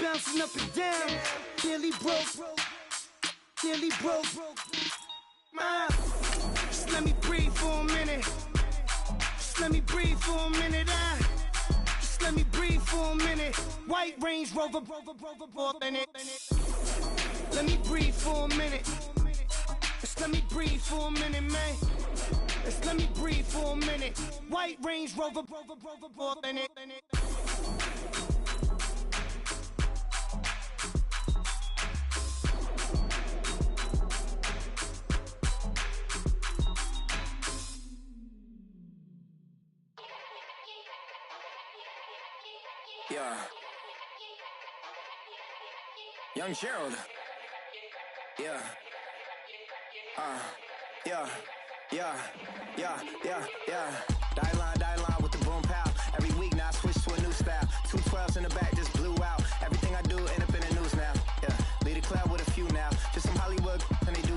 bouncing up and down. Nearly broke. Nearly broke. Just let me breathe for a minute. Just let me breathe for a minute. Just let me breathe for a minute. White Range Rover, in it. Let me breathe for a minute. Just let me breathe for a minute, man. Just let me breathe for a minute. White Range Rover, in it. Yeah. Young Gerald. Yeah. Die line with the boom pow. Every week now I switch to a new style. 212s in the back just blew out. Everything I do end up in the news now. Yeah. Lead a club with a few now. Just some Hollywood and they do.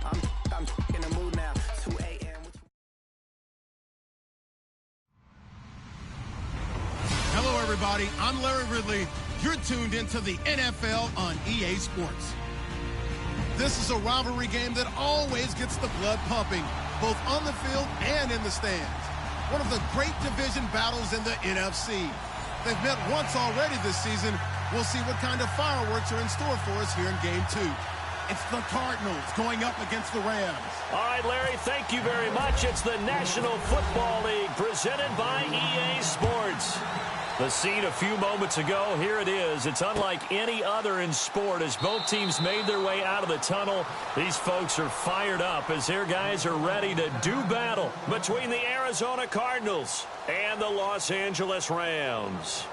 I'm in the mood now. 2 a.m. Hello, everybody. I'm Larry Ridley. You're tuned into the NFL on EA Sports. This is a rivalry game that always gets the blood pumping, both on the field and in the stands. One of the great division battles in the NFC. They've met once already this season. We'll see what kind of fireworks are in store for us here in Game 2. It's the Cardinals going up against the Rams. All right, Larry, thank you very much. It's the National Football League presented by EA Sports. The scene a few moments ago, here it is. It's unlike any other in sport as both teams made their way out of the tunnel. These folks are fired up as their guys are ready to do battle between the Arizona Cardinals and the Los Angeles Rams.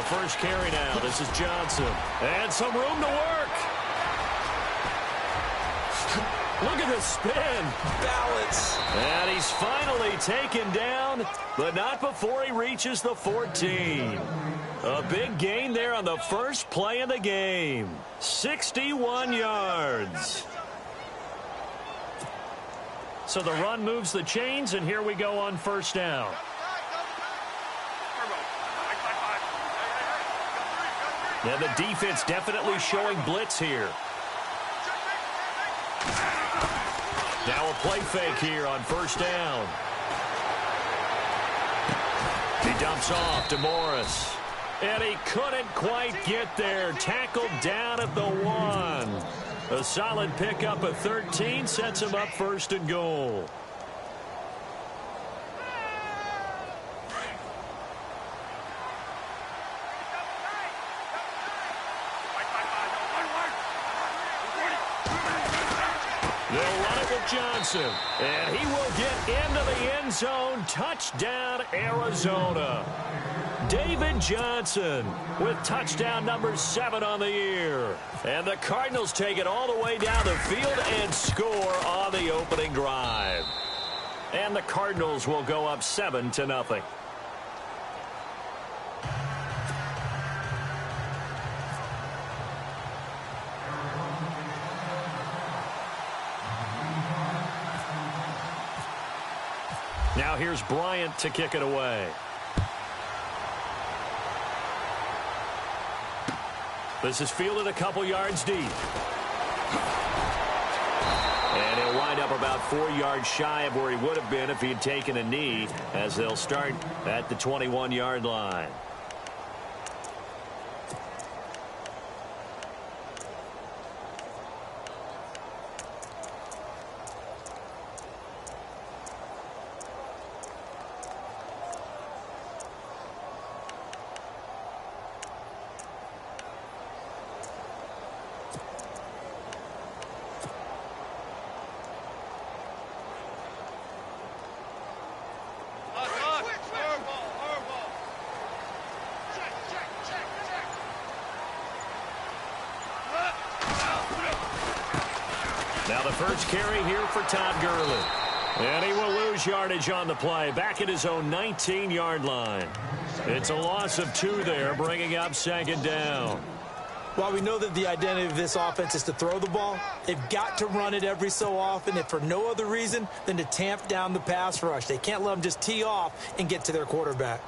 First carry now. This is Johnson. And some room to work. Look at the spin. Balance. And he's finally taken down, but not before he reaches the 14. A big gain there on the first play of the game. 61 yards. So the run moves the chains, and here we go on first down. Yeah, the defense definitely showing blitz here. Now a play fake here on first down. He dumps off to Morris. And he couldn't quite get there. Tackled down at the 1. A solid pickup of 13 sets him up first and goal. Johnson, and he will get into the end zone. Touchdown, Arizona. David Johnson with touchdown number 7 on the year. And the Cardinals take it all the way down the field and score on the opening drive. And the Cardinals will go up 7-0. Now here's Bryant to kick it away. This is fielded a couple yards deep. And he'll wind up about 4 yards shy of where he would have been if he had taken a knee, as they'll start at the 21-yard line. Now the first carry here for Todd Gurley. And he will lose yardage on the play, back at his own 19-yard line. It's a loss of 2 there, bringing up second down. While we know that the identity of this offense is to throw the ball, they've got to run it every so often, if for no other reason than to tamp down the pass rush. They can't let them just tee off and get to their quarterback.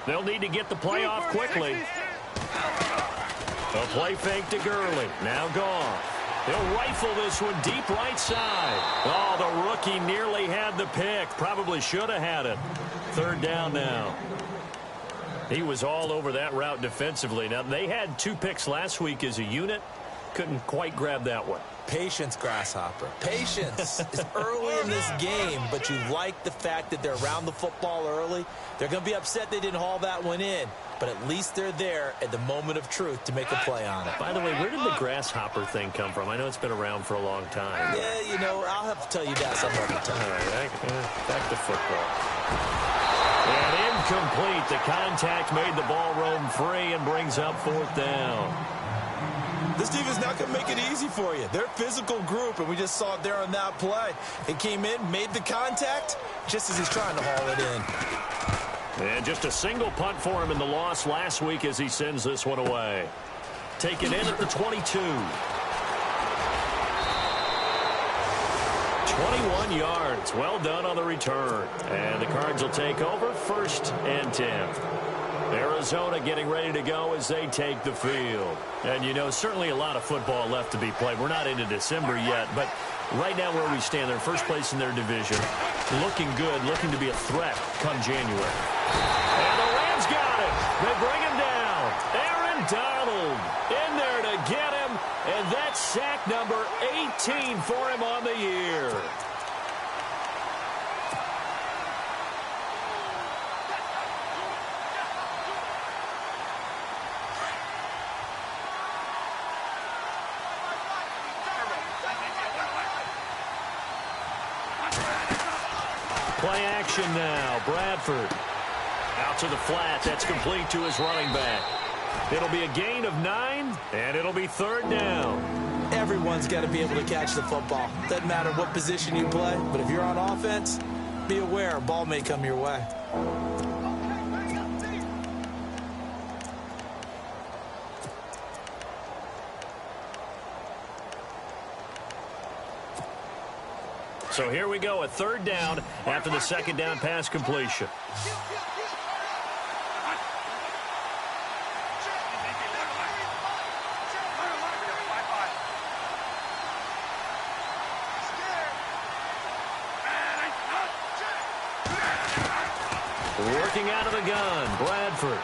They'll need to get the play off quickly. A play fake to Gurley. Now gone. They'll rifle this one deep right side. Oh, the rookie nearly had the pick. Probably should have had it. Third down now. He was all over that route defensively. Now, they had 2 picks last week as a unit. Couldn't quite grab that one. Patience, Grasshopper. Patience is early in this game, but you like the fact that they're around the football early. They're going to be upset they didn't haul that one in, but at least they're there at the moment of truth to make a play on it. By the way, where did the grasshopper thing come from? I know it's been around for a long time. Yeah, you know, I'll have to tell you that some other time. All right, back to football. And incomplete. The contact made the ball roam free and brings up 4th down. This team is not going to make it easy for you. They're a physical group, and we just saw it there on that play. It came in, made the contact, just as he's trying to haul it in. And just a single punt for him in the loss last week as he sends this one away. Taken in at the 22. 21 yards. Well done on the return. And the Cards will take over 1st and 10. Arizona getting ready to go as they take the field. And, you know, certainly a lot of football left to be played. We're not into December yet, but right now where we stand, they're first place in their division. Looking good, looking to be a threat come January. And the Rams got him. They bring him down. Aaron Donald in there to get him, and that's sack number 18 for him on the year. Play action now. Bradford out to the flat. That's complete to his running back. It'll be a gain of 9, and it'll be 3rd down. Everyone's got to be able to catch the football. Doesn't matter what position you play, but if you're on offense, be aware a ball may come your way. So here we go, a 3rd down after the 2nd down pass completion. Working out of the gun, Bradford.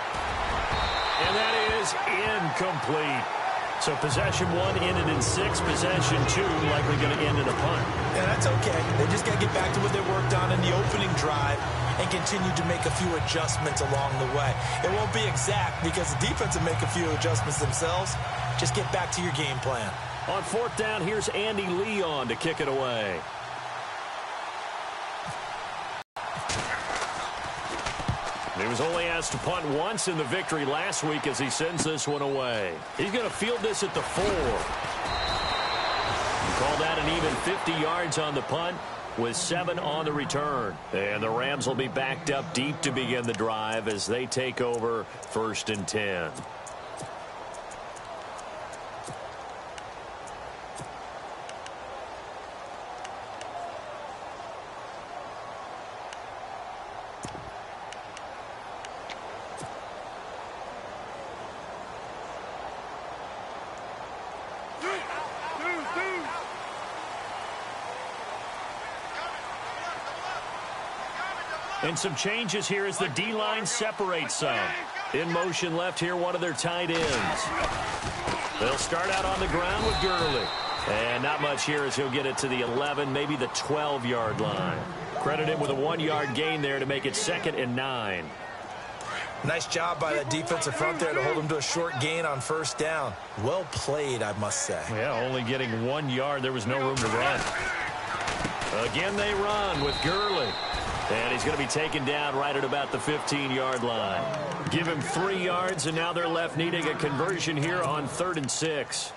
And that is incomplete. So possession 1 ended in 6. Possession 2 likely going to end in a punt. Yeah, that's okay. They just got to get back to what they worked on in the opening drive and continue to make a few adjustments along the way. It won't be exact because the defense will make a few adjustments themselves. Just get back to your game plan. On 4th down, here's Andy Leon to kick it away. He was only asked to punt once in the victory last week as he sends this one away. He's going to field this at the 4. Call that an even 50 yards on the punt with 7 on the return. And the Rams will be backed up deep to begin the drive as they take over 1st and 10. And some changes here as the D-line separates some. In motion left here, one of their tight ends. They'll start out on the ground with Gurley. And not much here as he'll get it to the 11, maybe the 12-yard line. Credit him with a 1-yard gain there to make it 2nd and 9. Nice job by that defensive front there to hold him to a short gain on 1st down. Well played, I must say. Yeah, only getting 1 yard. There was no room to run. Again, they run with Gurley. And he's going to be taken down right at about the 15-yard line. Give him 3 yards, and now they're left needing a conversion here on 3rd and 6.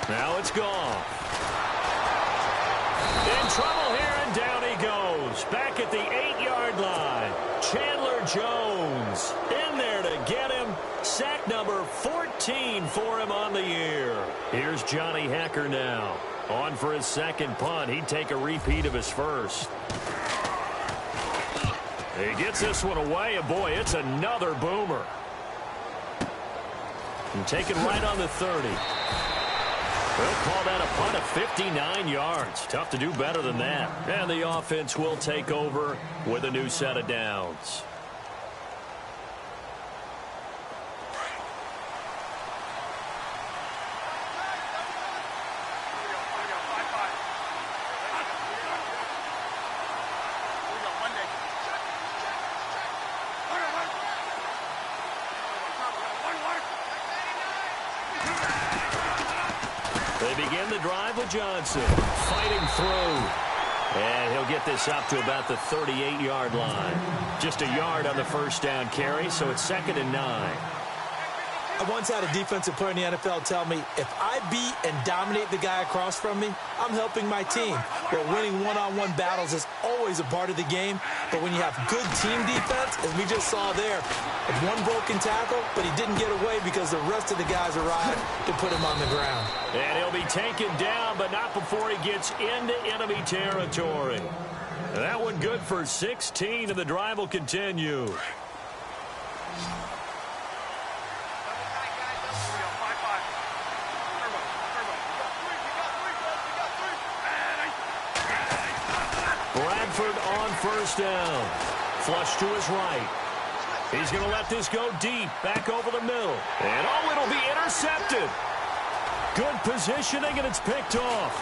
Now it's gone. In trouble here, and down he goes. Back at the 8-yard line. Chandler Jones in there to get him. Sack number 14 for him on the year. Here's Johnny Hecker now. On for his 2nd punt. He'd take a repeat of his 1st. He gets this one away, and boy, it's another boomer. And taken right on the 30. They'll call that a punt of 59 yards. Tough to do better than that. And the offense will take over with a new set of downs. They begin the drive with Johnson fighting through. And he'll get this up to about the 38-yard line. Just a yard on the 1st down carry, so it's 2nd and 9. I once had a defensive player in the NFL tell me, if I beat and dominate the guy across from me, I'm helping my team. Well, winning one-on-one battles is always a part of the game, but when you have good team defense, as we just saw there, it's one broken tackle, but he didn't get away because the rest of the guys arrived to put him on the ground. And he'll be taken down, but not before he gets into enemy territory. And that one good for 16, and the drive will continue. Bradford on 1st down. Flush to his right. He's going to let this go deep, back over the middle. And, oh, it'll be intercepted. Good positioning, and it's picked off.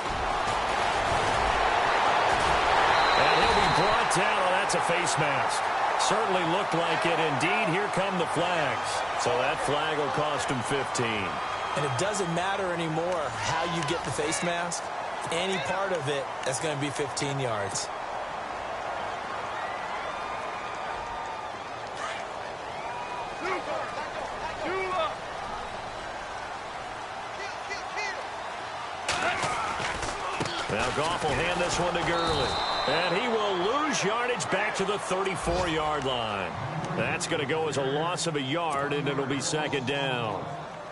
And he'll be brought down. Oh, that's a face mask. Certainly looked like it. Indeed, here come the flags. So that flag will cost him 15. And it doesn't matter anymore how you get the face mask. Any part of it, that's going to be 15 yards. Now Goff will hand this one to Gurley. And he will lose yardage back to the 34-yard line. That's going to go as a loss of a yard, and it'll be 2nd down.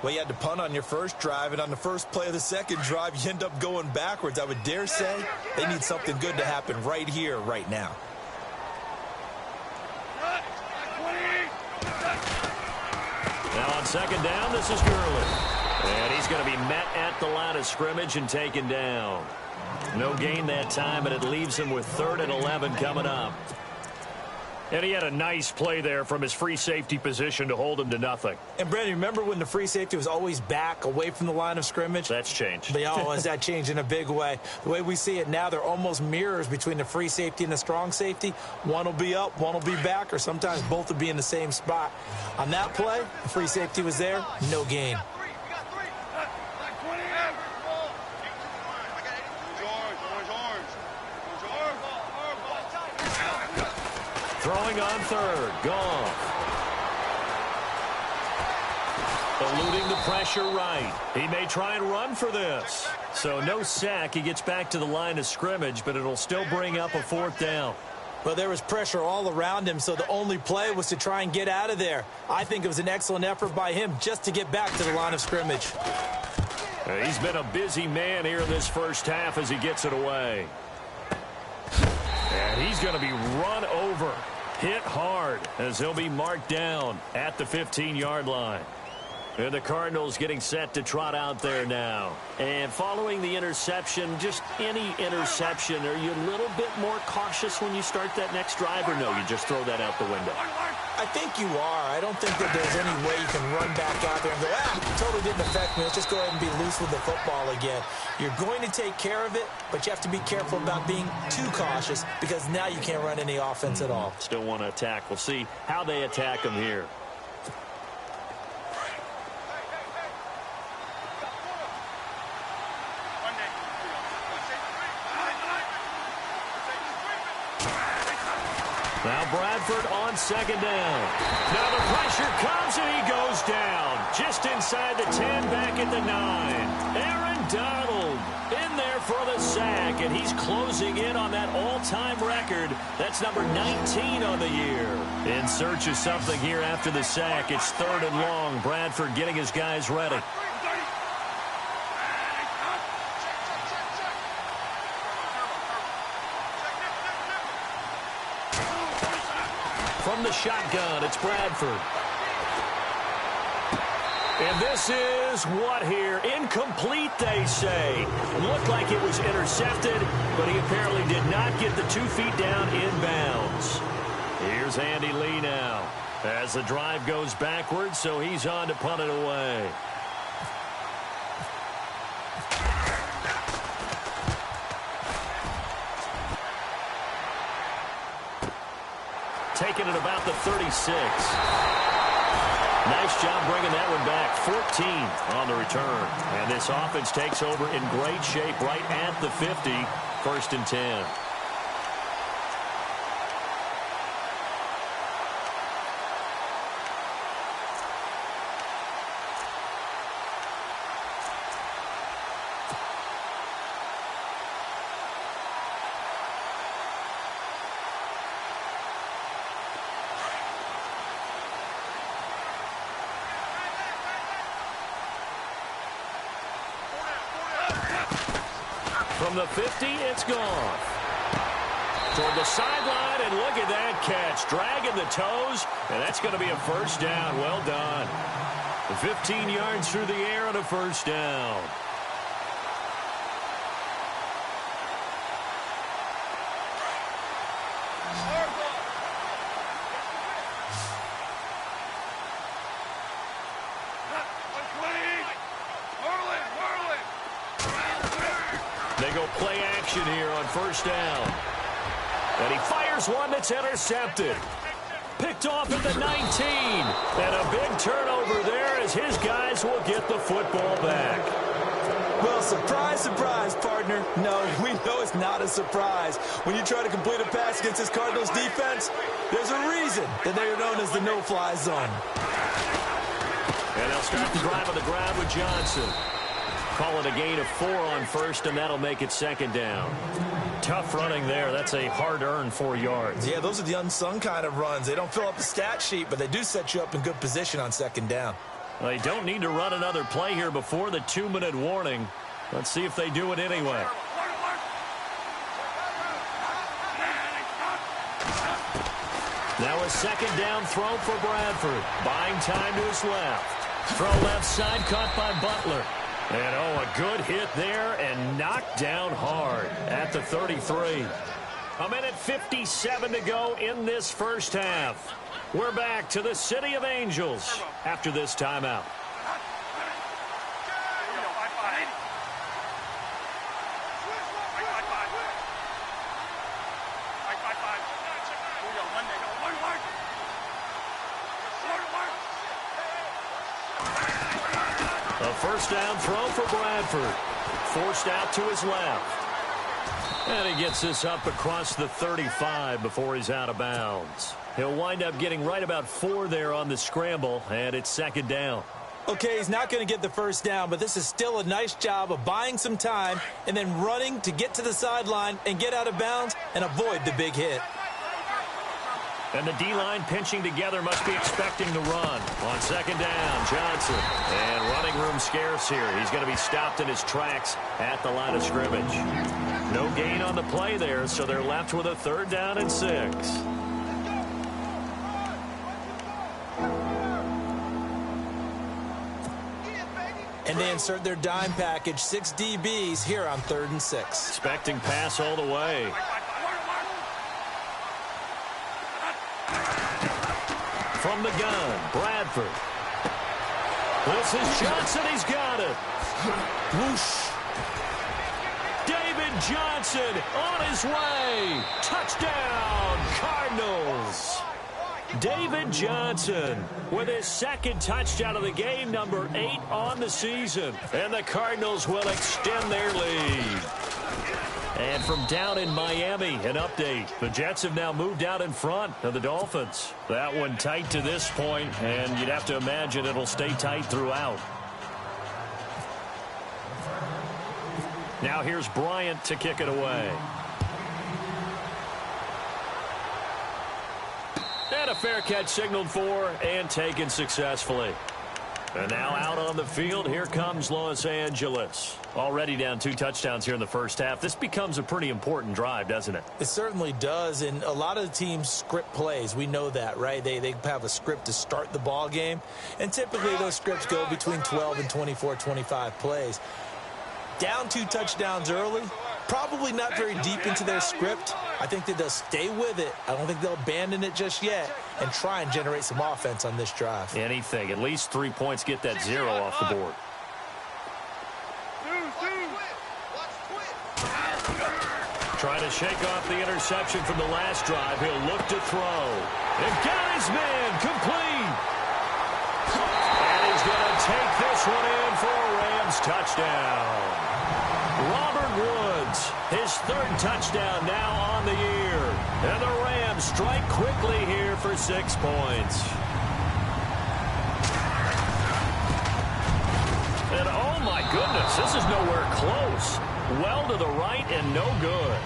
Well, you had to punt on your first drive, and on the first play of the 2nd drive, you end up going backwards. I would dare say they need something good to happen right here, right now. Now on 2nd down, this is Gurley. And he's going to be met at the line of scrimmage and taken down. No gain that time, but it leaves him with 3rd and 11 coming up. And he had a nice play there from his free safety position to hold him to nothing. And, Brandon, remember when the free safety was always back away from the line of scrimmage? That's changed. But, oh, has that changed in a big way? The way we see it now, they're almost mirrors between the free safety and the strong safety. One will be up, one will be back, or sometimes both will be in the same spot. On that play, the free safety was there, no gain. Throwing on 3rd, Goff. Eluding the pressure right. He may try and run for this. So no sack. He gets back to the line of scrimmage, but it'll still bring up a 4th down. Well, there was pressure all around him, so the only play was to try and get out of there. I think it was an excellent effort by him just to get back to the line of scrimmage. He's been a busy man here in this first half as he gets it away. And he's going to be run over. hit hard as he'll be marked down at the 15-yard line. And the Cardinals getting set to trot out there now. And following the interception, just any interception, are you a little bit more cautious when you start that next drive, or no, you just throw that out the window? I think you are. I don't think that there's any way you can run back out there and go, totally didn't affect me. Let's just go ahead and be loose with the football again. You're going to take care of it, but you have to be careful about being too cautious because now you can't run any offense at all. Still want to attack. We'll see how they attack him here. Now Bradford on second down. Now the pressure comes and he goes down. Just inside the 10, back at the 9. Aaron Donald in there for the sack, and he's closing in on that all-time record. That's number 19 on the year. In search of something here after the sack. It's 3rd and long. Bradford getting his guys ready. From the shotgun, it's Bradford. And this is what here? Incomplete, they say. Looked like it was intercepted, but he apparently did not get the 2 feet down inbounds. Here's Andy Lee now as the drive goes backwards, so he's on to punt it away. Taking it about the 36. Nice job bringing that one back. 14 on the return. And this offense takes over in great shape right at the 50. 1st and 10. From the 50, it's gone. Toward the sideline, and look at that catch. Dragging the toes, and that's going to be a 1st down. Well done. 15 yards through the air on a 1st down. They go play action here on 1st down. And he fires one that's intercepted. Picked off at the 19. And a big turnover there as his guys will get the football back. Well, surprise, surprise, partner. No, we know it's not a surprise. When you try to complete a pass against this Cardinals defense, there's a reason that they are known as the no-fly zone. And they'll start the drive on the ground with Johnson. Call it a gain of 4 on 1st, and that'll make it 2nd down. Tough running there. That's a hard-earned 4 yards. Yeah, those are the unsung kind of runs. They don't fill up the stat sheet, but they do set you up in good position on 2nd down. They don't need to run another play here before the 2-minute warning. Let's see if they do it anyway. Now a 2nd down throw for Bradford. Buying time to his left. Throw left side, caught by Butler. And, oh, a good hit there and knocked down hard at the 33. 1:57 to go in this 1st half. We're back to the City of Angels after this timeout. A 1st down throw for Bradford. Forced out to his left. And he gets this up across the 35 before he's out of bounds. He'll wind up getting right about 4 there on the scramble, and it's 2nd down. Okay, he's not going to get the 1st down, but this is still a nice job of buying some time and then running to get to the sideline and get out of bounds and avoid the big hit. And the D-line pinching together, must be expecting the run. On 2nd down, Johnson. And running room scarce here. He's going to be stopped in his tracks at the line of scrimmage. No gain on the play there, so they're left with a 3rd down and 6. and they insert their dime package, 6 DBs here on 3rd and 6. Expecting pass all the way. From the gun, Bradford. This is Johnson. He's got it. Whoosh. David Johnson on his way. Touchdown, Cardinals. David Johnson with his 2nd touchdown of the game, number 8 on the season. And the Cardinals will extend their lead. And from down in Miami, an update. The Jets have now moved out in front of the Dolphins. That one tight to this point, and you'd have to imagine it'll stay tight throughout. Now here's Bryant to kick it away. And a fair catch signaled for and taken successfully. And now out on the field, here comes Los Angeles. Already down 2 touchdowns here in the first half. This becomes a pretty important drive, doesn't it? It certainly does, and a lot of the teams script plays. We know that, right? They have a script to start the ball game, and typically those scripts go between 12 and 24, 25 plays. Down 2 touchdowns early, probably not very deep into their script. I think that they'll stay with it. I don't think they'll abandon it just yet and try and generate some offense on this drive. Anything. At least 3 points, get that 0 off the board. Trying to shake off the interception from the last drive. He'll look to throw. And got his man complete. And he's going to take this one in for a Rams touchdown. Robert Woods, his 3rd touchdown now on the year. And the Rams strike quickly here for 6 points. And oh my goodness, this is nowhere close. Well to the right and no good.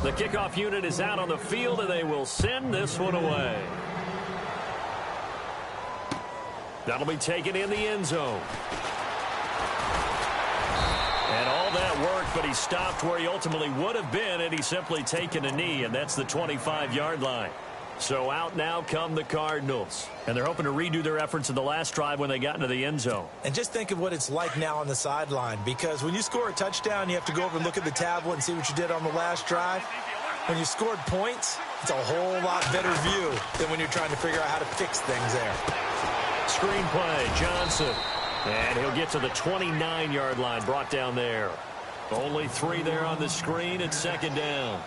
The kickoff unit is out on the field, and they will send this one away. That'll be taken in the end zone. And all that work, but he stopped where he ultimately would have been had he simply taken a knee, and that's the 25-yard line. So out now come the Cardinals. And they're hoping to redo their efforts in the last drive when they got into the end zone. And just think of what it's like now on the sideline, because when you score a touchdown, you have to go over and look at the tablet and see what you did on the last drive. When you scored points, it's a whole lot better view than when you're trying to figure out how to fix things there. Screen play, Johnson. And he'll get to the 29-yard line, brought down there. Only 3 there on the screen. It's 2nd down.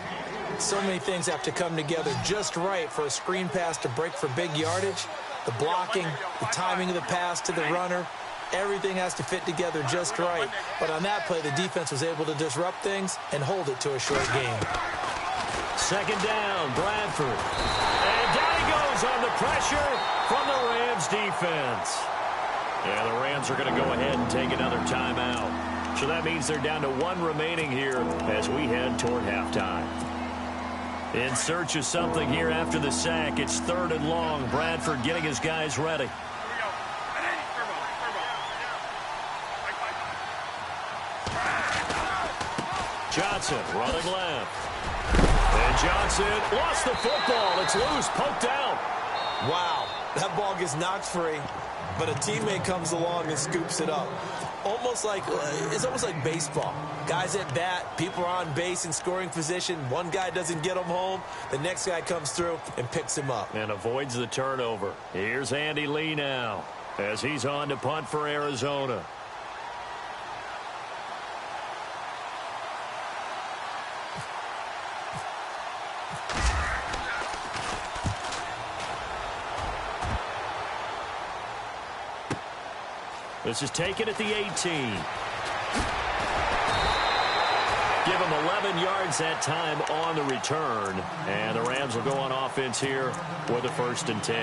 So many things have to come together just right for a screen pass to break for big yardage. The blocking, the timing of the pass to the runner, everything has to fit together just right. But on that play, the defense was able to disrupt things and hold it to a short game. 2nd down, Bradford. And down he goes on the pressure from the Rams defense. Yeah, the Rams are going to go ahead and take another timeout. So that means they're down to 1 remaining here as we head toward halftime. In search of something here after the sack. It's 3rd and long. Bradford getting his guys ready. Johnson running left. And Johnson lost the football. It's loose, poked out. Wow, that ball gets knocked free, but a teammate comes along and scoops it up. It's almost like baseball. Guys at bat, people are on base in scoring position. One guy doesn't get him home. The next guy comes through and picks him up. And avoids the turnover. Here's Andy Lee now as he's on to punt for Arizona. This is taken at the 18. Give him 11 yards that time on the return. And the Rams will go on offense here with a 1st and 10.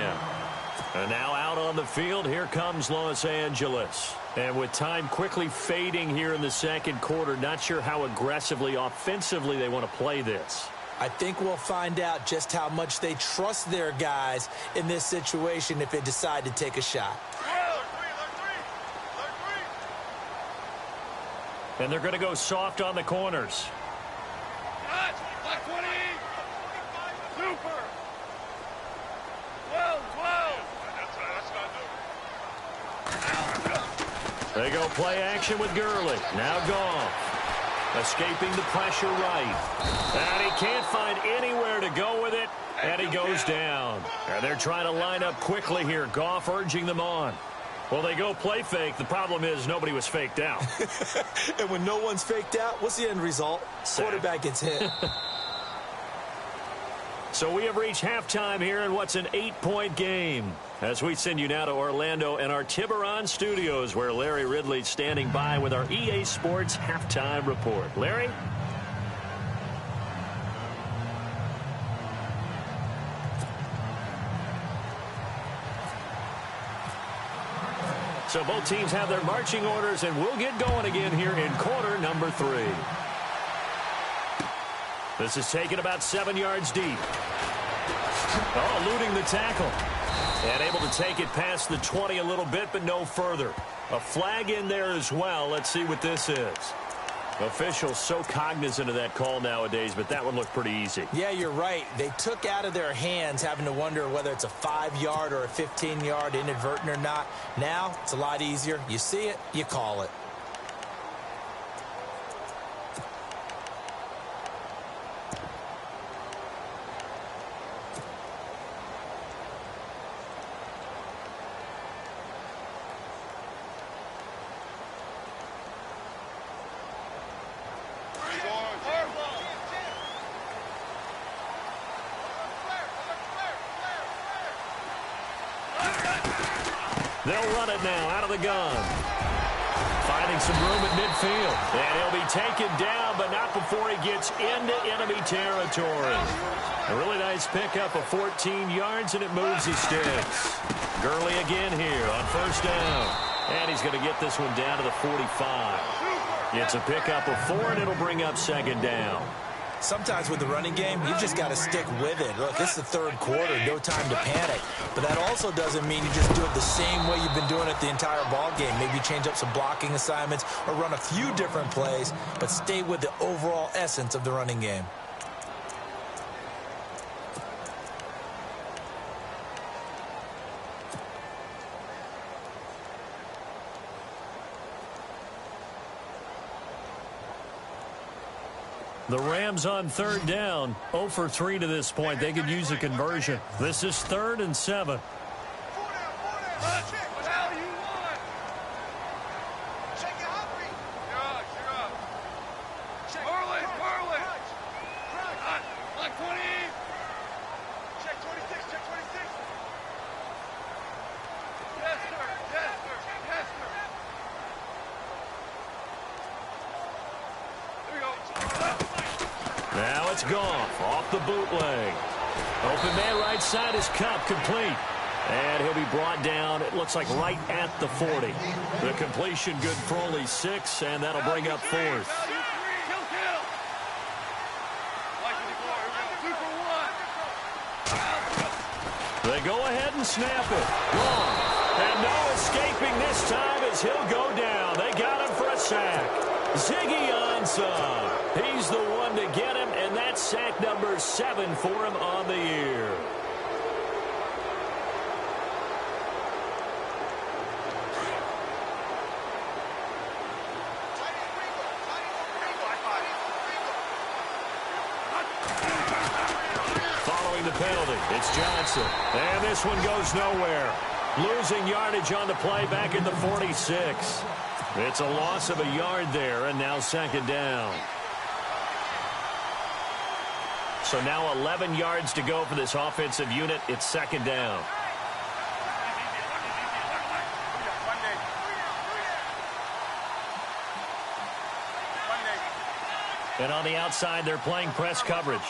And now out on the field, here comes Los Angeles. And with time quickly fading here in the 2nd quarter, not sure how aggressively, offensively they want to play this. I think we'll find out just how much they trust their guys in this situation if they decide to take a shot. And they're going to go soft on the corners. Black 20. Super. 12. They go play action with Gurley. Now Goff. Escaping the pressure right. And he can't find anywhere to go with it. And he goes down. And they're trying to line up quickly here. Goff urging them on. Well, they go play fake. The problem is nobody was faked out. And when no one's faked out, what's the end result? Quarterback gets hit. So we have reached halftime here in what's an 8-point game. As we send you now to Orlando and our Tiburon studios, where Larry Ridley's standing by with our EA Sports halftime report. Larry? So both teams have their marching orders, and we'll get going again here in quarter number 3. This is taken about 7 yards deep. Oh, eluding the tackle. And able to take it past the 20 a little bit, but no further. A flag in there as well. Let's see what this is. Officials so cognizant of that call nowadays, but that one looked pretty easy. Yeah, you're right. They took out of their hands having to wonder whether it's a 5-yard or a 15-yard inadvertent or not. Now, it's a lot easier. You see it, you call it. They'll run it now out of the gun. Finding some room at midfield. And he'll be taken down, but not before he gets into enemy territory. A really nice pickup of 14 yards, and it moves his sticks. Gurley again here on first down. And he's going to get this one down to the 45. It's a pickup of 4, and it'll bring up second down. Sometimes with the running game, you've just got to stick with it. Look, it's the third quarter, no time to panic. But that also doesn't mean you just do it the same way you've been doing it the entire ball game. Maybe change up some blocking assignments or run a few different plays, but stay with the overall essence of the running game. The Rams on third down, 0 for 3 to this point. They could use a conversion. This is 3rd and 7. Now it's Goff off the bootleg. Open man right side is Cup, complete. And he'll be brought down, it looks like right at the 40. The completion good for only 6, and that'll bring up 4th. They go ahead and snap it. Gone. And no escaping this time as he'll go down. They got him for a sack. Ziggy Ansah. He's the one to get him, and that's sack number 7 for him on the year. Following the penalty, it's Johnson. And this one goes nowhere. Losing yardage on the play back at the 46. It's a loss of a yard there, and now second down. So now 11 yards to go for this offensive unit. It's second down. And on the outside, they're playing press coverage.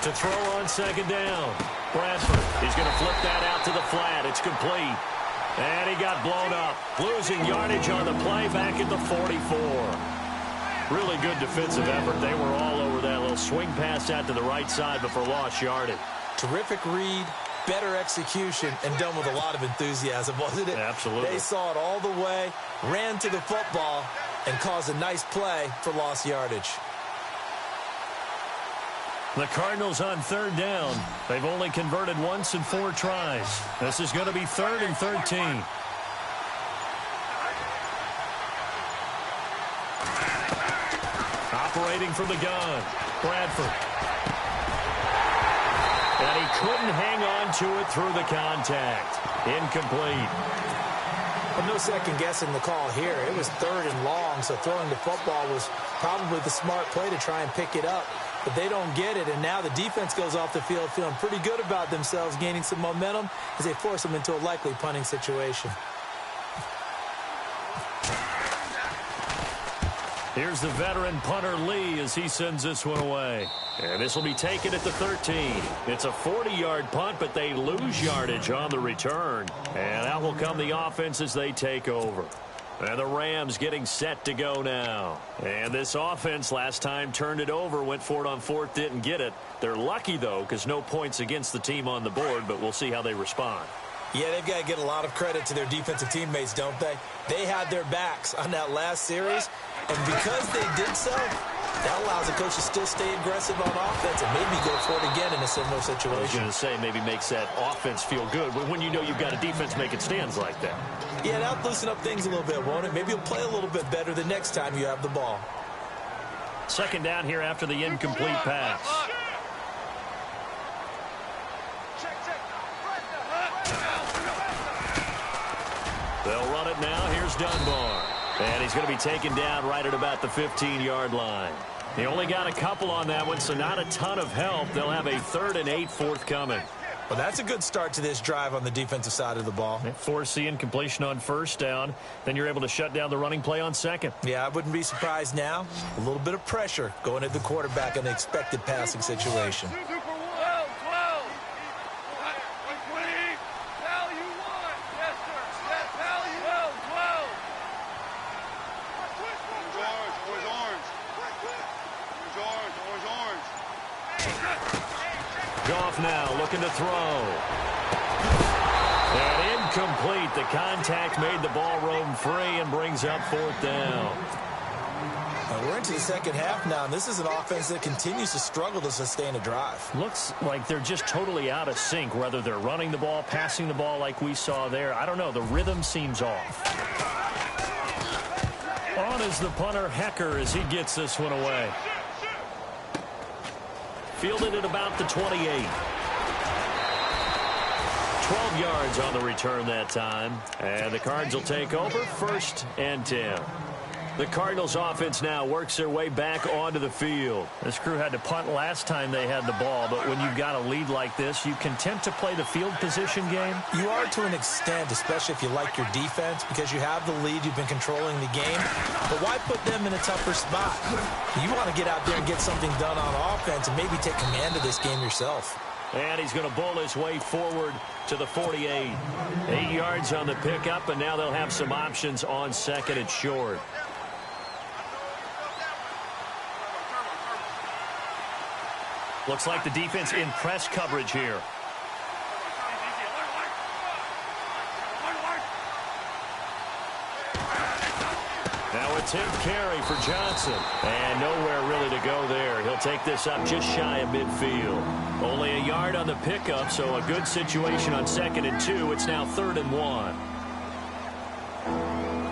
To throw on second down. Bradford, he's going to flip that out to the flat. It's complete. And he got blown up, losing yardage on the play back at the 44. Really good defensive effort. They were all over that little swing pass out to the right side, but for lost yardage. Terrific read, better execution, and done with a lot of enthusiasm, wasn't it? Absolutely. They saw it all the way, ran to the football, and caused a nice play for lost yardage. The Cardinals on third down. They've only converted once in 4 tries. This is going to be 3rd and 13. Operating from the gun, Bradford. And he couldn't hang on to it through the contact. Incomplete. Well, no second guessing the call here. It was 3rd and long, so throwing the football was probably the smart play to try and pick it up. But they don't get it, and now the defense goes off the field feeling pretty good about themselves, gaining some momentum as they force them into a likely punting situation. Here's the veteran punter Lee as he sends this one away. And this will be taken at the 13. It's a 40-yard punt, but they lose yardage on the return. And out will come the offense as they take over. And the Rams getting set to go now. And this offense last time turned it over, went for it on 4th, didn't get it. They're lucky, though, because no points against the team on the board, but we'll see how they respond. Yeah, they've got to get a lot of credit to their defensive teammates, don't they? They had their backs on that last series, and because they did so, that allows the coach to still stay aggressive on offense and maybe go for it again in a similar situation. I was going to say maybe makes that offense feel good when you know you've got a defense making stands like that. Yeah, that'll loosen up things a little bit, won't it? Maybe you'll play a little bit better the next time you have the ball. 2nd down here after the incomplete pass. They'll run it now. Here's Dunbar. And he's going to be taken down right at about the 15-yard line. He only got a couple on that one, so not a ton of help. They'll have a 3rd and 8 forthcoming. Well, that's a good start to this drive on the defensive side of the ball. Force the incompletion on 1st down. Then you're able to shut down the running play on 2nd. Yeah, I wouldn't be surprised now. A little bit of pressure going at the quarterback in an expected passing situation. Goff now looking to throw. And incomplete. The contact made the ball roam free and brings up 4th down. We're into the second half now, and this is an offense that continues to struggle to sustain a drive. Looks like they're just totally out of sync, whether they're running the ball, passing the ball like we saw there. I don't know. The rhythm seems off. On is the punter, Hecker, as he gets this one away. Fielded at about the 28. 12 yards on the return that time. And the Cards will take over 1st and 10. The Cardinals offense now works their way back onto the field. This crew had to punt last time they had the ball, but when you've got a lead like this, you content to play the field position game? You are to an extent, especially if you like your defense, because you have the lead, you've been controlling the game. But why put them in a tougher spot? You want to get out there and get something done on offense and maybe take command of this game yourself. And he's going to bowl his way forward to the 48. 8 yards on the pickup, and now they'll have some options on 2nd and short. Looks like the defense in press coverage here. Now a 10th carry for Johnson. And nowhere really to go there. He'll take this up just shy of midfield. Only a yard on the pickup, so a good situation on 2nd and 2. It's now 3rd and 1.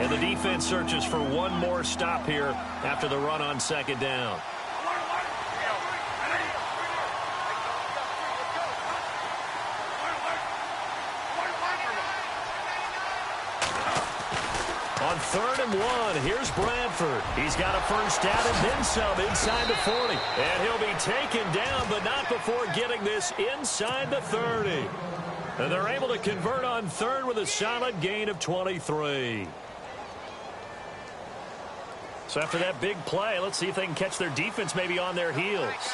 And the defense searches for one more stop here after the run on 2nd down. On 3rd and 1, here's Bradford. He's got a 1st down and then some inside the 40. And he'll be taken down, but not before getting this inside the 30. And they're able to convert on 3rd with a solid gain of 23. So after that big play, let's see if they can catch their defense maybe on their heels.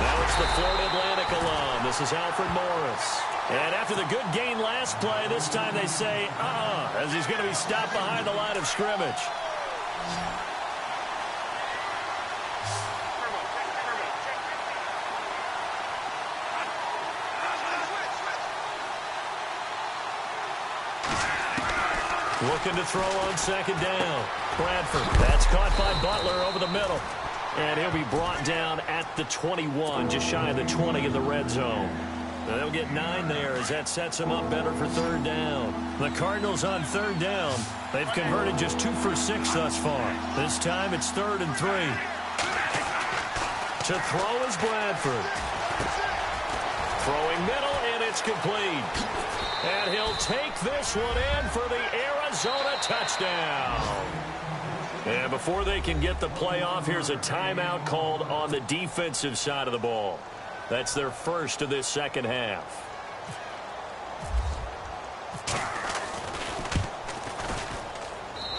Now it's the Florida Atlantic Tech alum. This is Alfred Morris. And after the good gain last play, this time they say, as he's going to be stopped behind the line of scrimmage. Looking to throw on second down. Bradford. That's caught by Butler over the middle. And he'll be brought down at the 21, just shy of the 20 in the red zone. Now they'll get 9 there as that sets them up better for third down. The Cardinals on third down. They've converted just 2 for 6 thus far. This time it's 3rd and 3. To throw is Bradford. Throwing middle, and it's complete. And he'll take this one in for the Arizona touchdown. And before they can get the play off, here's a timeout called on the defensive side of the ball. That's their first of this second half.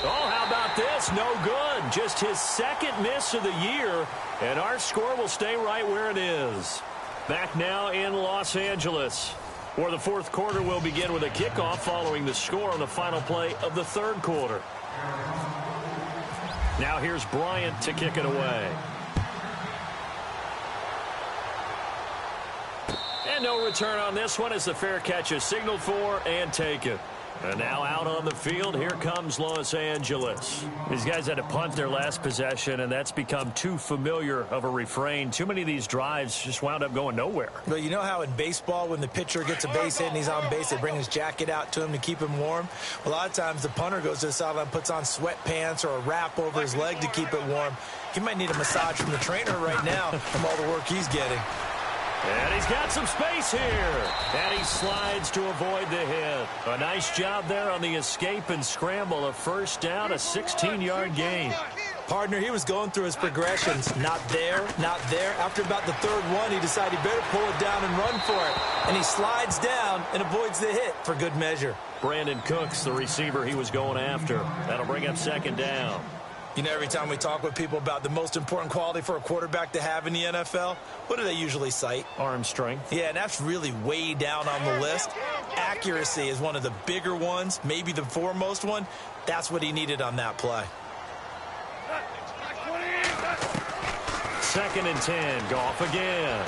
Oh, how about this? No good. Just his second miss of the year. And our score will stay right where it is. Back now in Los Angeles, where the fourth quarter will begin with a kickoff following the score on the final play of the third quarter. Now here's Bryant to kick it away. And no return on this one as the fair catch is signaled for and taken. And now out on the field, here comes Los Angeles. These guys had to punt their last possession, and that's become too familiar of a refrain. Too many of these drives just wound up going nowhere. But you know how in baseball, when the pitcher gets a base hit and he's on base, they bring his jacket out to him to keep him warm? A lot of times the punter goes to the sideline, puts on sweatpants or a wrap over his leg to keep it warm. He might need a massage from the trainer right now from all the work he's getting. And he's got some space here. And he slides to avoid the hit. A nice job there on the escape and scramble. A first down, a 16-yard gain. Partner, he was going through his progressions. Not there, not there. After about the third one, he decided he better pull it down and run for it. And he slides down and avoids the hit for good measure. Brandon Cooks, the receiver he was going after. That'll bring up second down. You know, every time we talk with people about the most important quality for a quarterback to have in the NFL, what do they usually cite? Arm strength. Yeah, and that's really way down on the list. Accuracy is one of the bigger ones, maybe the foremost one. That's what he needed on that play. 2nd and 10. Goff again.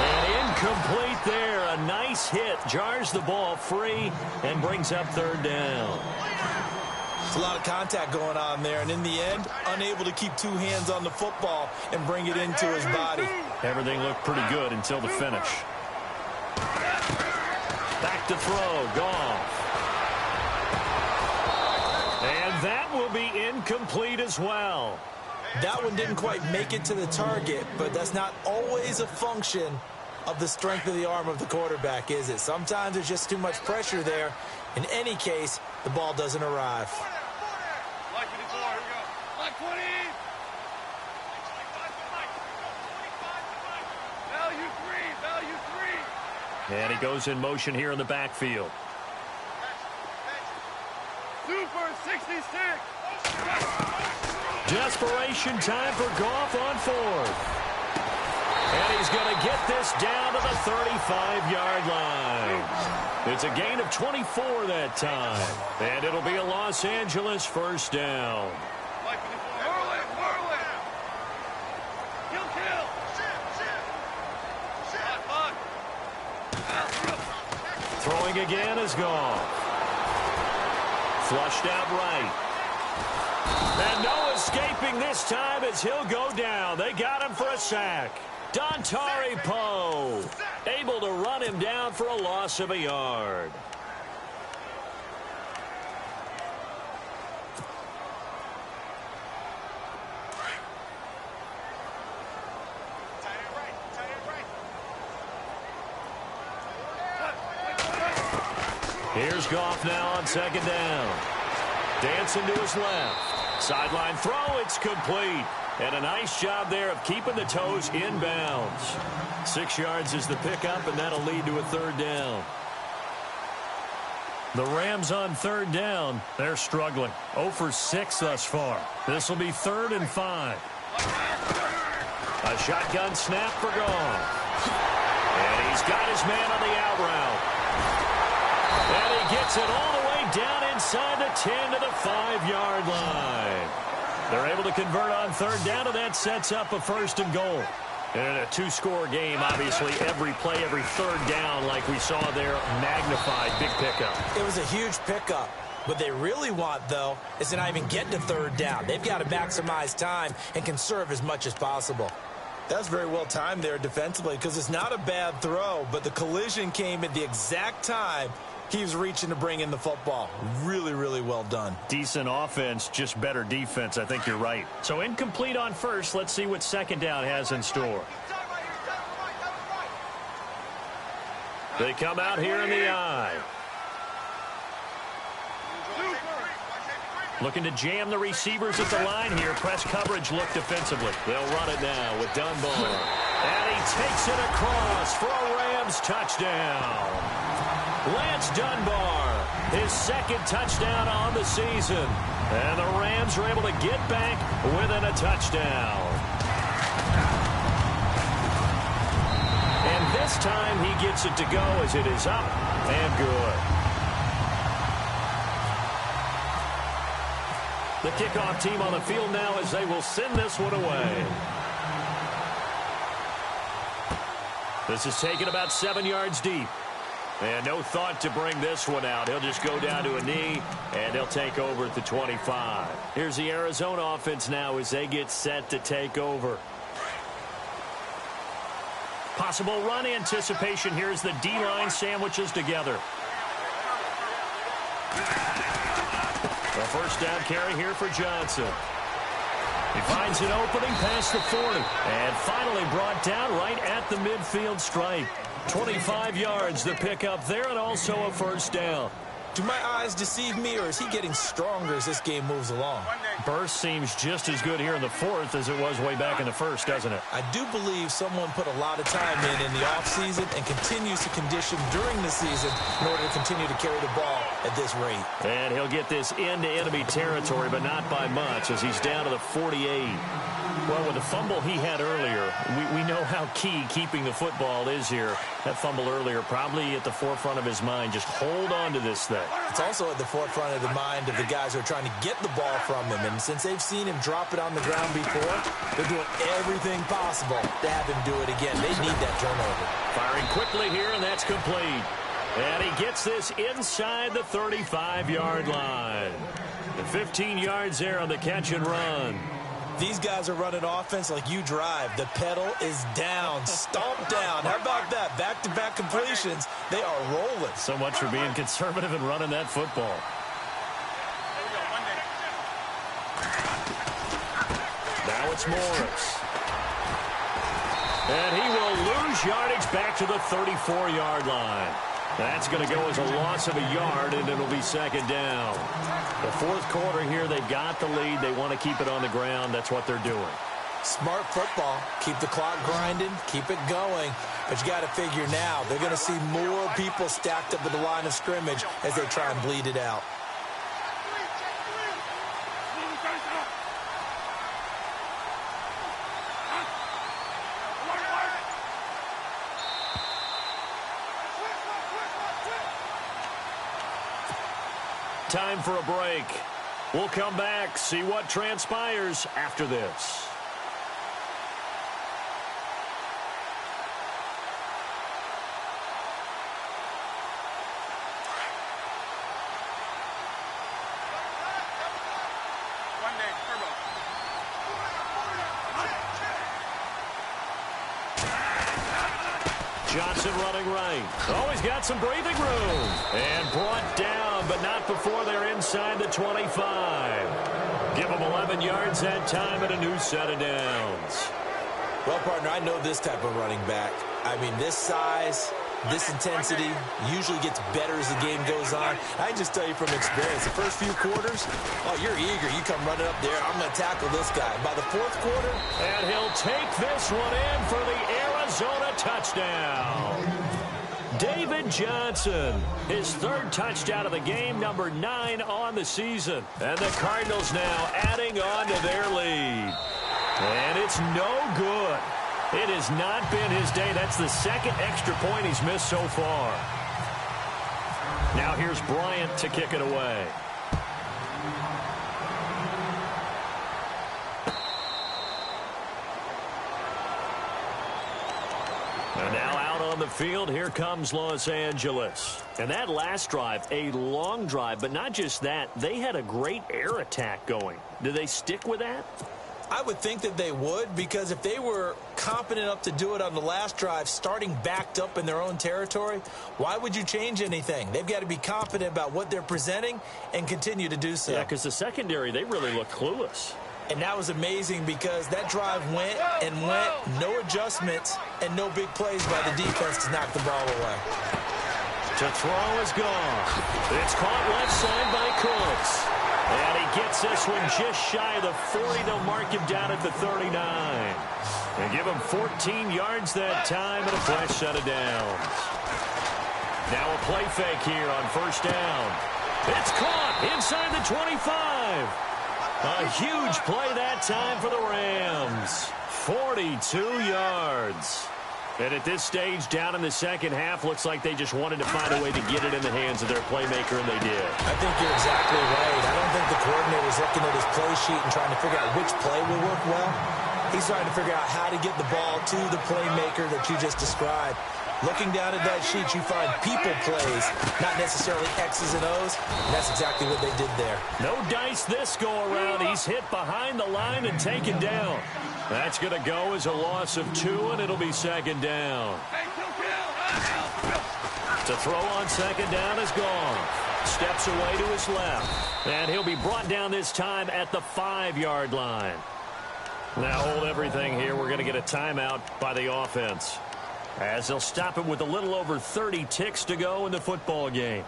And incomplete there. A nice hit. Jars the ball free and brings up third down. A lot of contact going on there, and in the end, unable to keep 2 hands on the football and bring it into his body. Everything looked pretty good until the finish. Back to throw, Goff. And that will be incomplete as well. That one didn't quite make it to the target, but that's not always a function of the strength of the arm of the quarterback, is it? Sometimes there's just too much pressure there. In any case, the ball doesn't arrive. And he goes in motion here in the backfield. Super 66. Desperation time for Goff on 4th. And he's going to get this down to the 35-yard line. It's a gain of 24 that time. And it'll be a Los Angeles first down. Throwing again is Goff. Flushed out right. And no escaping this time as he'll go down. They got him for a sack. Dontari Poe able to run him down for a loss of a yard. Here's Goff now on second down. Dancing to his left. Sideline throw, it's complete. And a nice job there of keeping the toes inbounds. 6 yards is the pickup, and that'll lead to a third down. The Rams on third down, they're struggling. 0 for 6 thus far. This will be 3rd and 5. A shotgun snap for Goff. And he's got his man on the out route. And he gets it all the way down inside the 10 to the 5-yard line. They're able to convert on third down, and that sets up a 1st and goal. And in a 2-score game, obviously, every play, every third down, like we saw there, magnified, big pickup. It was a huge pickup. What they really want, though, is to not even get to third down. They've got to maximize time and conserve as much as possible. That's very well timed there defensively because it's not a bad throw, but the collision came at the exact time he was reaching to bring in the football. Really, really well done. Decent offense, just better defense. I think you're right. So incomplete on first. Let's see what second down has in store. They come out here in the eye. Looking to jam the receivers at the line here. Press coverage look defensively. They'll run it now with Dunbar. And he takes it across for a Rams touchdown. Lance Dunbar, his 2nd touchdown on the season. And the Rams are able to get back within a touchdown. And this time he gets it to go as it is up and good. The kickoff team on the field now as they will send this one away. This is taken about 7 yards deep. And no thought to bring this one out. He'll just go down to a knee, and they'll take over at the 25. Here's the Arizona offense now as they get set to take over. Possible run anticipation. Here's the D-line sandwiches together. A 1st down carry here for Johnson. He finds an opening past the 40. And finally brought down right at the midfield stripe. 25 yards the pickup there, and also a 1st down. Do my eyes deceive me, or is he getting stronger as this game moves along? Burst seems just as good here in the 4th as it was way back in the 1st, doesn't it? I do believe someone put a lot of time in the offseason and continues to condition during the season in order to continue to carry the ball at this rate. And he'll get this into enemy territory, but not by much as he's down to the 48. Well, with the fumble he had earlier, we know how key keeping the football is here. That fumble earlier probably at the forefront of his mind. Just hold on to this thing. It's also at the forefront of the mind of the guys who are trying to get the ball from him. And since they've seen him drop it on the ground before, they're doing everything possible to have him do it again. They need that turnover. Firing quickly here, and that's complete. And he gets this inside the 35-yard line. And 15 yards there on the catch and run. These guys are running offense like you drive. The pedal is down, stomped down. How about that? Back-to-back completions. They are rolling. So much for being conservative and running that football. Now it's Morris. And he will lose yardage back to the 34-yard line. That's going to go as a loss of a yard, and it'll be 2nd down. The 4th quarter here, they've got the lead. They want to keep it on the ground. That's what they're doing. Smart football. Keep the clock grinding. Keep it going. But you got to figure now, they're going to see more people stacked up at the line of scrimmage as they try and bleed it out. Time for a break. We'll come back, see what transpires after this. Johnson running right. Oh, he's got some breathing room. And brought down, but not before they're inside the 25. Give them 11 yards that time and a new set of downs. Well, partner, I know this type of running back. I mean, this size, this intensity usually gets better as the game goes on. I can just tell you from experience, the first few quarters, oh, you're eager. You come running up there. I'm going to tackle this guy. By the 4th quarter. And he'll take this one in for the Arizona touchdown. David Johnson, his 3rd touchdown of the game, number 9 on the season. And the Cardinals now adding on to their lead. And it's no good. It has not been his day. That's the second extra point he's missed so far. Now here's Bryant to kick it away. And now out on the field, here comes Los Angeles. And that last drive, a long drive, but not just that, they had a great air attack going. Do they stick with that? I would think that they would, because if they were competent enough to do it on the last drive, starting backed up in their own territory, why would you change anything? They've got to be confident about what they're presenting and continue to do so. Yeah, because the secondary, they really look clueless. And that was amazing because that drive went and went, no adjustments, and no big plays by the defense to knock the ball away. To throw is gone. It's caught left side by Cooks. And he gets this one just shy of the 40. They'll mark him down at the 39. And give him 14 yards that time and a fresh set of downs. Now a play fake here on first down. It's caught inside the 25. A huge play that time for the Rams. 42 yards. And at this stage, down in the second half, looks like they just wanted to find a way to get it in the hands of their playmaker, and they did. I think you're exactly right. I don't think the coordinator's looking at his play sheet and trying to figure out which play will work well. He's trying to figure out how to get the ball to the playmaker that you just described. Looking down at that sheet, you find people plays, not necessarily X's and O's, and that's exactly what they did there. No dice this go-around. He's hit behind the line and taken down. That's going to go as a loss of 2, and it'll be second down. To throw on second down is gone. Steps away to his left. And he'll be brought down this time at the 5-yard line. Now hold everything here. We're going to get a timeout by the offense, as they'll stop it with a little over 30 ticks to go in the football game.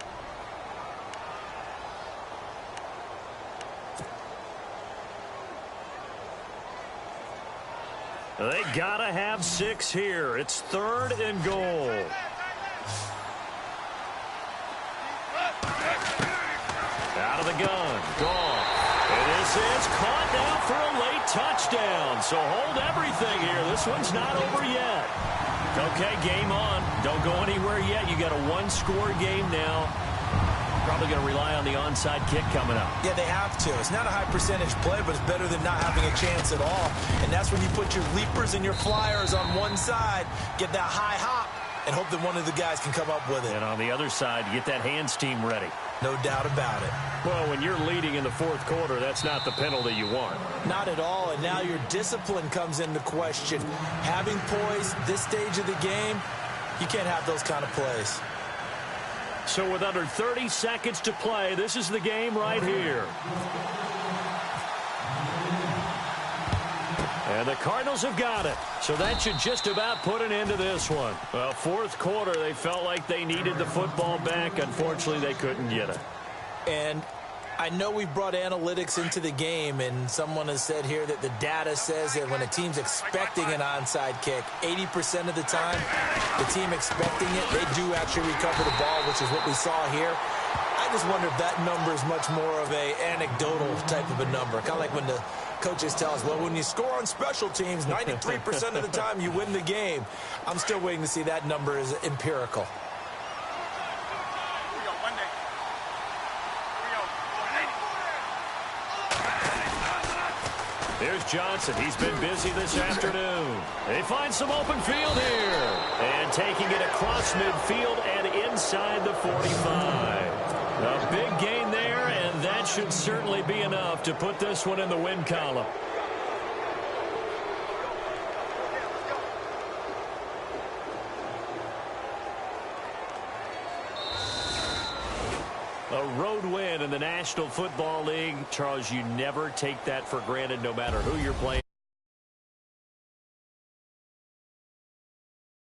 They gotta have 6 here. It's 3rd and goal. Out of the gun. Gone. And this is caught now for a late touchdown. So hold everything here. This one's not over yet. Okay, game on. Don't go anywhere yet. You got a 1-score game now. Probably going to rely on the onside kick coming up. Yeah, they have to. It's not a high percentage play, but it's better than not having a chance at all. And that's when you put your leapers and your flyers on one side, get that high hop, and hope that one of the guys can come up with it. And on the other side, get that hands team ready. No doubt about it. Well, when you're leading in the 4th quarter, that's not the penalty you want. Not at all, and now your discipline comes into question. Having poise this stage of the game, you can't have those kind of plays. So with under 30 seconds to play, this is the game right here. And the Cardinals have got it. So that should just about put an end to this one. Well, 4th quarter, they felt like they needed the football back. Unfortunately, they couldn't get it. And I know we brought analytics into the game, and someone has said here that the data says that when a team's expecting an onside kick, 80% of the time, the team expecting it, they do actually recover the ball, which is what we saw here. I just wonder if that number is much more of a anecdotal type of a number. Kind of like when the coaches tell us, well, when you score on special teams, 93% of the time you win the game. I'm still waiting to see that number is empirical. Here's Johnson. He's been busy this afternoon. They find some open field here. And taking it across midfield and inside the 45. A big gain there, and that should certainly be enough to put this one in the win column. A road win in the National Football League. Charles, you never take that for granted no matter who you're playing.